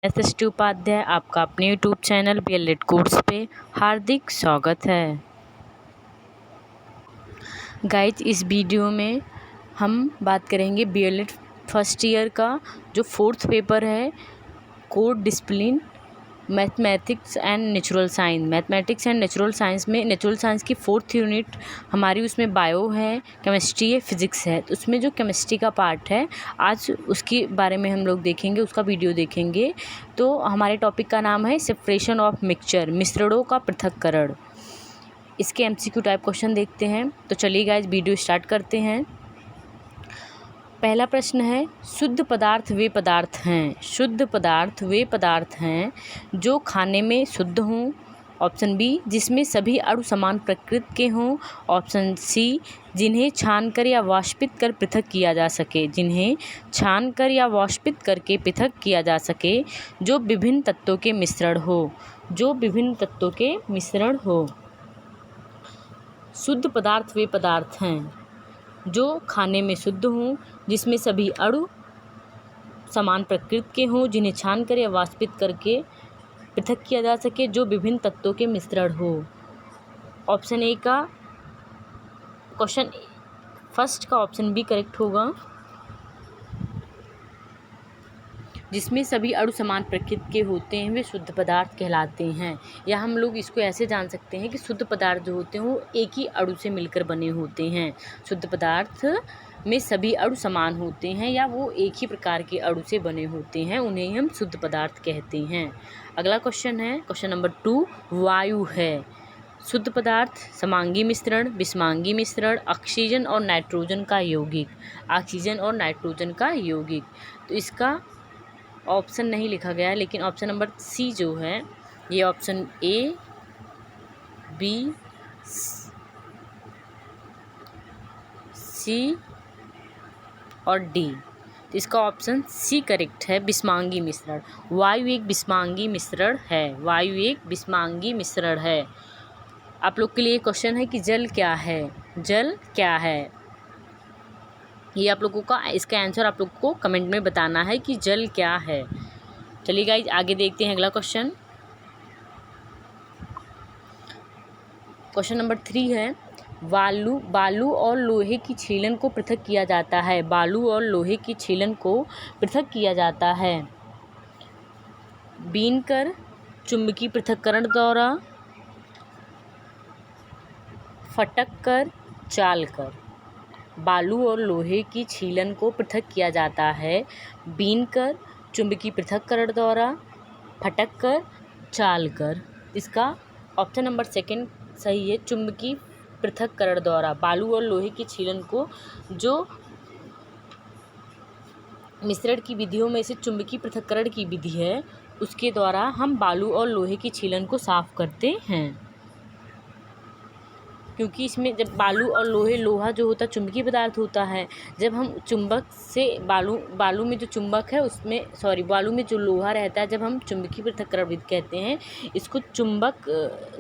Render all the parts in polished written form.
S Upadhyay आपका अपने YouTube channel B.El.Ed course पे हार्दिक स्वागत है। गाइज, इस वीडियो में हम बात करेंगे बीएलएड फर्स्ट ईयर का जो फोर्थ पेपर है, core discipline mathematics and natural science. Mathematics and natural science में नेचुरल साइंस की फोर्थ यूनिट हमारी, उसमें बायो है, केमिस्ट्री है, फिजिक्स है। तो उसमें जो केमिस्ट्री का पार्ट है आज उसके बारे में हम लोग देखेंगे, उसका वीडियो देखेंगे। तो हमारे टॉपिक का नाम है सेपरेशन ऑफ मिक्सचर, मिश्रणों का पृथक्करण। इसके एमसीक्यू टाइप क्वेश्चन देखते हैं। तो चलिए गाइस, वीडियो स्टार्ट करते हैं। पहला प्रश्न है, शुद्ध पदार्थ वे पदार्थ हैं, शुद्ध पदार्थ वे पदार्थ हैं जो खाने में शुद्ध हों। ऑप्शन बी, जिसमें सभी अणु समान प्रकृति के हों। ऑप्शन सी, जिन्हें छानकर या वाष्पित कर पृथक किया जा सके, जिन्हें छानकर या वाष्पित करके पृथक किया जा सके, जो विभिन्न तत्वों के मिश्रण हो, जो विभिन्न तत्वों के मिश्रण हो। शुद्ध पदार्थ वे पदार्थ हैं जो खाने में शुद्ध हों, जिसमें सभी अणु समान प्रकृति के हों, जिन्हें छानकर या वाष्पित करके पृथक किया जा सके, जो विभिन्न तत्वों के मिश्रण हो। ऑप्शन ए का क्वेश्चन फर्स्ट का ऑप्शन बी करेक्ट होगा, जिसमें सभी अणु समान प्रकृति के होते हैं वे शुद्ध पदार्थ कहलाते हैं। या हम लोग इसको ऐसे जान सकते हैं कि शुद्ध पदार्थ जो होते हैं वो एक ही अणु से मिलकर बने होते हैं। शुद्ध पदार्थ में सभी अणु समान होते हैं या वो एक ही प्रकार के अणु से बने होते हैं, उन्हें हम शुद्ध पदार्थ कहते हैं। अगला क्वेश्चन है, क्वेश्चन नंबर 2, वायु है। शुद्ध पदार्थ समांगी मिश्रण, विषमांगी मिश्रण, ऑक्सीजन और नाइट्रोजन का यौगिक, ऑक्सीजन और नाइट्रोजन का यौगिक। तो इसका ऑप्शन नहीं लिखा गया है, लेकिन ऑप्शन नंबर सी जो है, ये ऑप्शन ए, बी, सी और डी। तो इसका ऑप्शन सी करेक्ट है, विषमांगी मिश्रण। वायु एक विषमांगी मिश्रण है, वायु एक विषमांगी मिश्रण है। आप लोग के लिए क्वेश्चन है कि जल क्या है, जल क्या है। ये आप लोगों का, इसका आंसर आप लोग को कमेंट में बताना है कि जल क्या है। चलिए गाइज, आगे देखते हैं अगला क्वेश्चन। क्वेश्चन नंबर 3 है, बालू और लोहे की छीलन को पृथक किया जाता है, बालू और लोहे की छीलन को पृथक किया जाता है। बीनकर, चुंबकीय पृथक्करण द्वारा, फटक कर, चाल कर। बालू और लोहे की छीलन को पृथक किया जाता है बीनकर, चुंबकीय पृथक्करण द्वारा, फटक कर, चाल कर। इसका ऑप्शन नंबर सेकंड सही है, चुंबकीय पृथक्करण द्वारा। बालू और लोहे की छीलन को, जो मिश्रण की विधियों में से चुंबकीय पृथक्करण की विधि है, उसके द्वारा हम बालू और लोहे की छीलन को साफ करते हैं। क्योंकि इसमें जब बालू और लोहा जो होता है चुंबकीय पदार्थ होता है, जब हम चुंबक से बालू में जो चुंबक है उसमें बालू में जो लोहा रहता है, जब हम चुंबकीय पृथक्करण विधि कहते हैं इसको।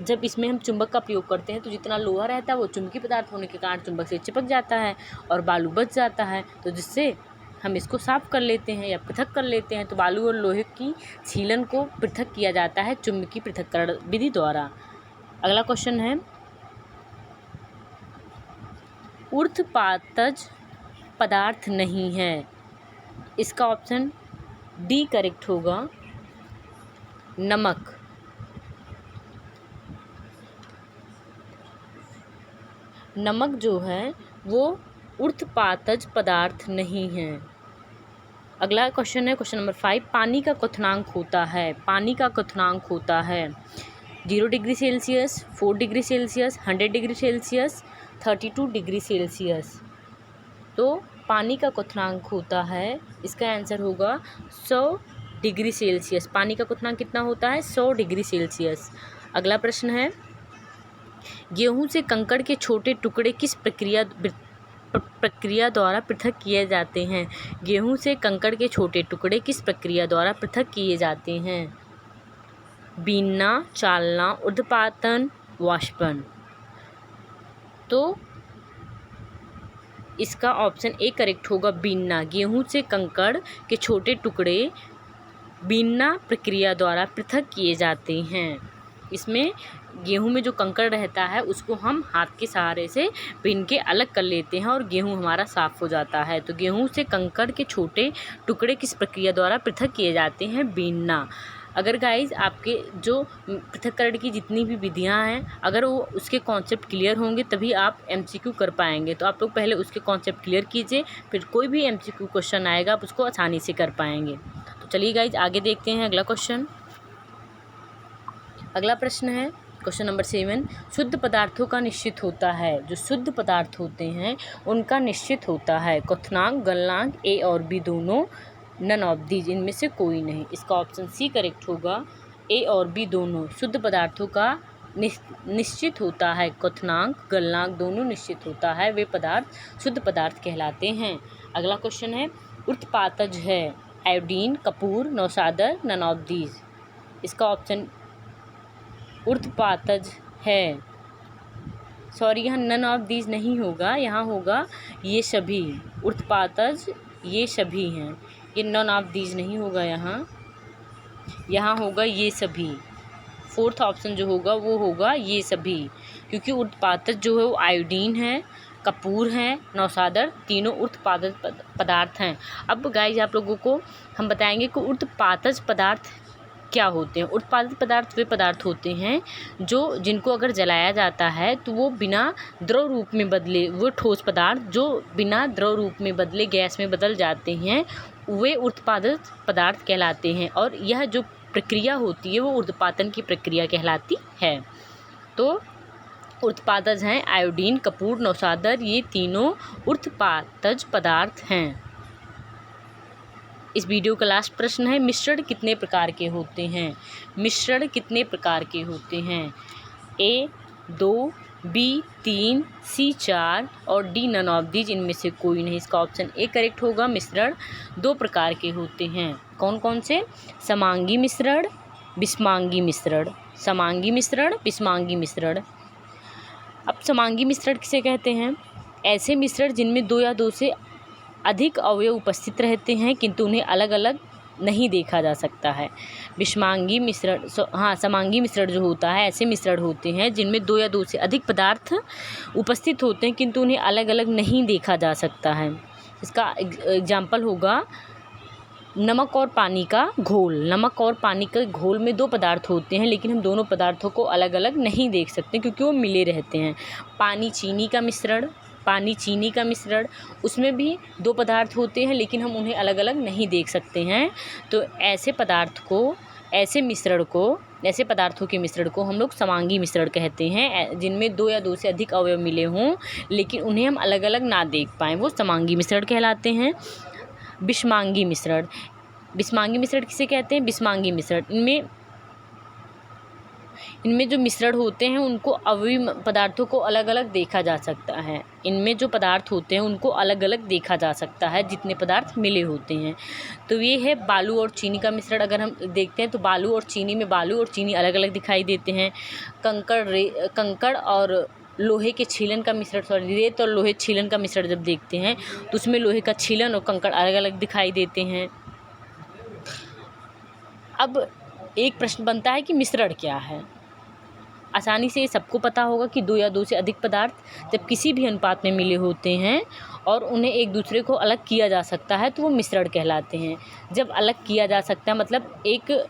जब इसमें हम चुंबक का प्रयोग करते हैं तो जितना लोहा रहता है वो चुंबकीय पदार्थ होने के कारण चुंबक से चिपक जाता है और बालू बच जाता है, तो जिससे हम इसको साफ कर लेते हैं या पृथक कर लेते हैं। तो बालू और लोहे की छीलन को पृथक किया जाता है चुंबकीय पृथक्करण विधि द्वारा। अगला क्वेश्चन है, ऊर्ध्वपातज पदार्थ नहीं है। इसका ऑप्शन डी करेक्ट होगा, नमक। नमक जो है वो ऊर्ध्वपातज पदार्थ नहीं है। अगला क्वेश्चन है, क्वेश्चन नंबर 5, पानी का क्वथनांक होता है, पानी का क्वथनांक होता है 0 degree Celsius, 4 degree Celsius, 100 degree Celsius, 32 degree Celsius. तो पानी का क्वथनांक होता है, इसका आंसर होगा 100 डिग्री सेल्सियस। पानी का क्वथनांक कितना होता है, 100 डिग्री सेल्सियस। अगला प्रश्न है, गेहूं से कंकड़ के छोटे टुकड़े किस प्रक्रिया द्वारा पृथक किए जाते हैं। गेहूं से कंकड़ के छोटे टुकड़े किस प्रक्रिया द्वारा पृथक किए जाते हैं। बीनना, चालना, ऊर्ध्वपातन, वाष्पन। तो इसका ऑप्शन ए करेक्ट होगा, बीनना। गेहूं से कंकड़ के छोटे टुकड़े बीनना प्रक्रिया द्वारा पृथक किए जाते हैं। इसमें गेहूं में जो कंकड़ रहता है उसको हम हाथ के सहारे से बीन के अलग कर लेते हैं और गेहूं हमारा साफ़ हो जाता है। तो गेहूं से कंकड़ के छोटे टुकड़े किस प्रक्रिया द्वारा पृथक किए जाते हैं? बीनना। अगर गाइज आपके जो पृथक्करण की जितनी भी विधियां हैं, अगर वो उसके कॉन्सेप्ट क्लियर होंगे तभी आप MCQ कर पाएंगे। तो आप लोग पहले उसके कॉन्सेप्ट क्लियर कीजिए, फिर कोई भी MCQ क्वेश्चन आएगा आप उसको आसानी से कर पाएंगे। तो चलिए गाइज आगे देखते हैं अगला क्वेश्चन। अगला प्रश्न है क्वेश्चन नंबर 7। शुद्ध पदार्थों का निश्चित होता है। जो शुद्ध पदार्थ होते हैं उनका निश्चित होता है। क्वथनांक, गलनांक, A और B दोनों, नन ऑफ दीज, इनमें से कोई नहीं। इसका ऑप्शन C करेक्ट होगा। A और B दोनों शुद्ध पदार्थों का निश्चित होता है। क्वथनांक, गलनांक दोनों निश्चित होता है, वे पदार्थ शुद्ध पदार्थ कहलाते हैं। अगला क्वेश्चन है उत्पातज है। आयोडीन, कपूर, नौशादर, नन ऑफ दीज। इसका ऑप्शन उत्पातज है, सॉरी यहाँ नन ऑफ दीज नहीं होगा, यहाँ होगा ये सभी। उत्पातज ये सभी हैं, ये नन ऑफ दीज नहीं होगा, यहाँ होगा ये सभी। फोर्थ ऑप्शन जो होगा वो होगा ये सभी, क्योंकि उत्पातज जो है वो आयोडीन है, कपूर है, नौशादर, तीनों उत्पादज पदार्थ हैं। अब गाइज आप लोगों को हम बताएंगे कि उत्पादज पदार्थ क्या होते हैं। उत्पादित पदार्थ वे पदार्थ होते हैं जिनको अगर जलाया जाता है तो वो बिना द्रव रूप में बदले, वो ठोस पदार्थ जो बिना द्रव रूप में बदले गैस में बदल जाते हैं, वे उत्पादित पदार्थ कहलाते हैं। और यह जो प्रक्रिया होती है वो उत्पादन की प्रक्रिया कहलाती है। तो उत्पादज हैं आयोडीन, कपूर, नौशादर, ये तीनों उत्पादज पदार्थ हैं। इस वीडियो का लास्ट प्रश्न है मिश्रण कितने प्रकार के होते हैं? मिश्रण कितने प्रकार के होते हैं? A 2, B 3, C 4 और D नन ऑफ दीज, इनमें से कोई नहीं। इसका ऑप्शन A करेक्ट होगा। मिश्रण 2 प्रकार के होते हैं। कौन कौन से? समांगी मिश्रण, विषमांगी मिश्रण। समांगी मिश्रण, विषमांगी मिश्रण। अब समांगी मिश्रण किसे कहते हैं? ऐसे मिश्रण जिनमें 2 या 2 से अधिक अवयव उपस्थित रहते हैं किंतु उन्हें अलग अलग नहीं देखा जा सकता है। विषमांगी मिश्रण, समांगी मिश्रण जो होता है, ऐसे मिश्रण होते हैं जिनमें 2 या 2 से अधिक पदार्थ उपस्थित होते हैं किंतु उन्हें अलग अलग नहीं देखा जा सकता है। इसका एग्जाम्पल होगा नमक और पानी का घोल। नमक और पानी के घोल में 2 पदार्थ होते हैं लेकिन हम दोनों पदार्थों को अलग अलग नहीं देख सकते क्योंकि वो मिले रहते हैं। पानी चीनी का मिश्रण, पानी चीनी का मिश्रण, उसमें भी 2 पदार्थ होते हैं लेकिन हम उन्हें अलग अलग नहीं देख सकते हैं। तो ऐसे पदार्थ को, ऐसे मिश्रण को, ऐसे पदार्थों के मिश्रण को हम लोग समांगी मिश्रण कहते हैं, जिनमें 2 या 2 से अधिक अवयव मिले हों लेकिन उन्हें हम अलग अलग ना देख पाएँ, वो समांगी मिश्रण कहलाते हैं। विषमांगी मिश्रण, विषमांगी मिश्रण किसे कहते हैं? विषमांगी मिश्रण, इनमें जो मिश्रण होते हैं उनको अवयवी पदार्थों को अलग अलग देखा जा सकता है। इनमें जो पदार्थ होते हैं उनको अलग अलग देखा जा सकता है जितने पदार्थ मिले होते हैं। तो ये है बालू और चीनी का मिश्रण। अगर हम देखते हैं तो बालू और चीनी में बालू और चीनी अलग अलग दिखाई देते हैं। कंकड़ और लोहे के छीलन का मिश्रण, रेत और लोहे छीलन का मिश्रण जब देखते हैं तो उसमें लोहे का छीलन और कंकड़ अलग अलग दिखाई देते हैं। अब एक प्रश्न बनता है कि मिश्रण क्या है? आसानी से ये सबको पता होगा कि 2 या 2 से अधिक पदार्थ जब किसी भी अनुपात में मिले होते हैं और उन्हें एक दूसरे को अलग किया जा सकता है तो वो मिश्रण कहलाते हैं। जब अलग किया जा सकता है मतलब एक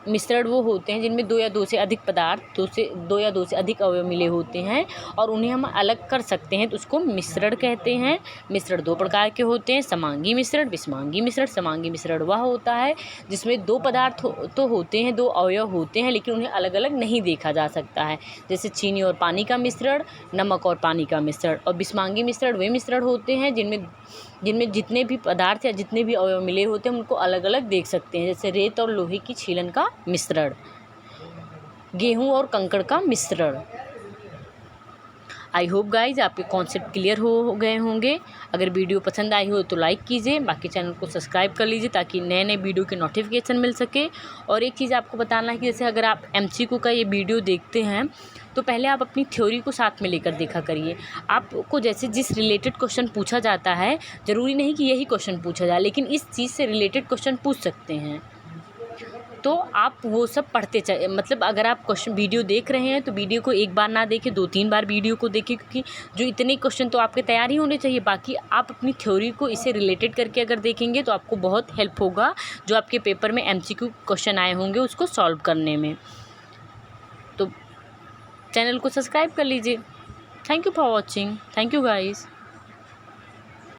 मिश्रण वो होते हैं जिनमें 2 या 2 से अधिक पदार्थ, 2 या 2 से अधिक अवयव मिले होते हैं और उन्हें हम अलग कर सकते हैं तो उसको मिश्रण कहते हैं। मिश्रण 2 प्रकार के होते हैं, समांगी मिश्रण, विषमांगी मिश्रण। समांगी मिश्रण वह होता है जिसमें 2 पदार्थ तो होते हैं, 2 अवयव होते हैं लेकिन उन्हें अलग अलग नहीं देखा जा सकता है, जैसे चीनी और पानी का मिश्रण, नमक और पानी का मिश्रण। और विषमांगी मिश्रण वे मिश्रण होते हैं जिनमें जितने भी पदार्थ या जितने भी अवयव मिले होते हैं उनको अलग अलग देख सकते हैं, जैसे रेत और लोहे की छीलन का मिश्रण, गेहूं और कंकड़ का मिश्रण। आई होप गाइज आपके कॉन्सेप्ट क्लियर हो गए होंगे। अगर वीडियो पसंद आई हो तो लाइक कीजिए, बाकी चैनल को सब्सक्राइब कर लीजिए ताकि नए नए वीडियो के नोटिफिकेशन मिल सके। और एक चीज़ आपको बताना है कि जैसे अगर आप MCQ का ये वीडियो देखते हैं तो पहले आप अपनी थ्योरी को साथ में लेकर देखा करिए। आपको जैसे जिस रिलेटेड क्वेश्चन पूछा जाता है ज़रूरी नहीं कि यही क्वेश्चन पूछा जाए, लेकिन इस चीज़ से रिलेटेड क्वेश्चन पूछ सकते हैं। तो आप वो सब पढ़ते मतलब अगर आप क्वेश्चन वीडियो देख रहे हैं तो वीडियो को एक बार ना देखें, 2-3 बार वीडियो को देखें, क्योंकि जो इतने क्वेश्चन तो आपके तैयार ही होने चाहिए। बाकी आप अपनी थ्योरी को इससे रिलेटेड करके अगर देखेंगे तो आपको बहुत हेल्प होगा जो आपके पेपर में MCQ क्वेश्चन आए होंगे उसको सॉल्व करने में। तो चैनल को सब्सक्राइब कर लीजिए। Thank you for watching. Thank you guys.